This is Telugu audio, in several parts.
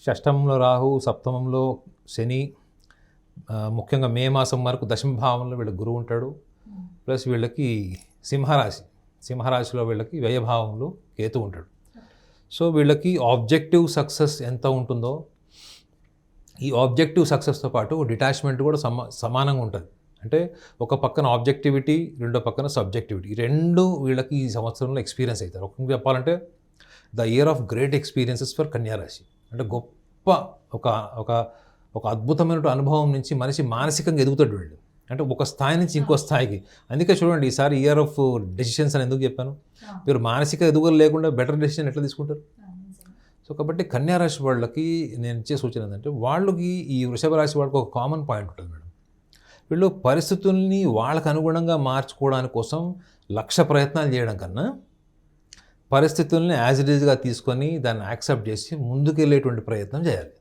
షష్టమంలో రాహు, సప్తమంలో శని, ముఖ్యంగా మే మాసం వరకు దశమ భావంలో వీళ్ళకి గురువు ఉంటాడు. ప్లస్ వీళ్ళకి సింహరాశిలో వీళ్ళకి వ్యయభావంలో కేతు ఉంటాడు. సో వీళ్ళకి ఆబ్జెక్టివ్ సక్సెస్ ఎంత ఉంటుందో ఈ ఆబ్జెక్టివ్ సక్సెస్తో పాటు డిటాచ్మెంట్ కూడా సమానంగా ఉంటుంది. అంటే ఒక పక్కన ఆబ్జెక్టివిటీ, రెండో పక్కన సబ్జెక్టివిటీ, రెండు వీళ్ళకి ఈ సంవత్సరంలో ఎక్స్పీరియన్స్ అవుతారు. ఒక చెప్పాలంటే the year of great experiences for కన్యారాశి. అంటే గొప్ప ఒక ఒక ఒక అద్భుతమైన అనుభవం నుంచి మనిషి మానసికంగా ఎదుగుతాడు వీళ్ళు. అంటే ఒక స్థాయి నుంచి ఇంకో స్థాయికి. అందుకే చూడండి, ఈసారి ఇయర్ ఆఫ్ డెసిషన్స్ అని ఎందుకు చెప్పాను. మీరు మానసిక ఎదుగుదల లేకుండా బెటర్ డెసిషన్ ఎట్లా తీసుకుంటారు? సో కాబట్టి కన్యారాశి వాళ్ళకి నేను ఇచ్చే సూచన ఏంటంటే, వాళ్ళకి ఈ వృషభ రాశి వాళ్ళకి ఒక కామన్ పాయింట్ ఉంటుంది మేడం. వీళ్ళు పరిస్థితుల్ని వాళ్ళకు అనుగుణంగా మార్చుకోవడానికి కోసం లక్ష ప్రయత్నాలు చేయడం కన్నా పరిస్థితుల్ని యాజ్ ఇట్ ఈజ్గా తీసుకొని దాన్ని యాక్సెప్ట్ చేసి ముందుకెళ్ళేటువంటి ప్రయత్నం చేయాలి.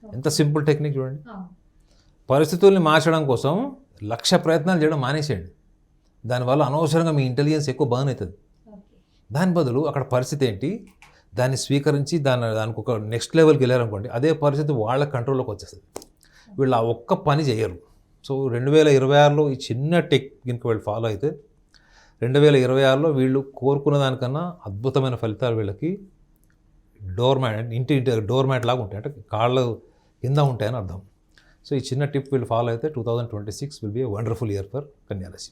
ఎంత సింపుల్ టెక్నిక్ చూడండి. పరిస్థితుల్ని మార్చడం కోసం లక్ష ప్రయత్నాలు చేయడం మానేసేయండి. దానివల్ల అనవసరంగా మీ ఇంటెలిజెన్స్ ఎక్కువ బర్న్ అవుతుంది. దాని బదులు అక్కడ పరిస్థితి ఏంటి, దాన్ని స్వీకరించి దానికి ఒక నెక్స్ట్ లెవెల్కి వెళ్ళారనుకోండి, అదే పరిస్థితి వాళ్ళ కంట్రోల్లోకి వచ్చేస్తుంది. వీళ్ళు ఆ ఒక్క పని చేయరు. సో 2026లో ఈ చిన్న టెక్నిక్ వీళ్ళు ఫాలో అయితే 2026లో వీళ్ళు కోరుకున్న దానికన్నా అద్భుతమైన ఫలితాలు వీళ్ళకి ఇంటి డోర్ మ్యాట్ లాగా ఉంటాయి. అంటే కాళ్ళు కింద ఉంటాయని అర్థం. సో ఈ చిన్న టిప్ వీళ్ళు ఫాలో అయితే 2026 will be a wonderful year for కన్యారాశి.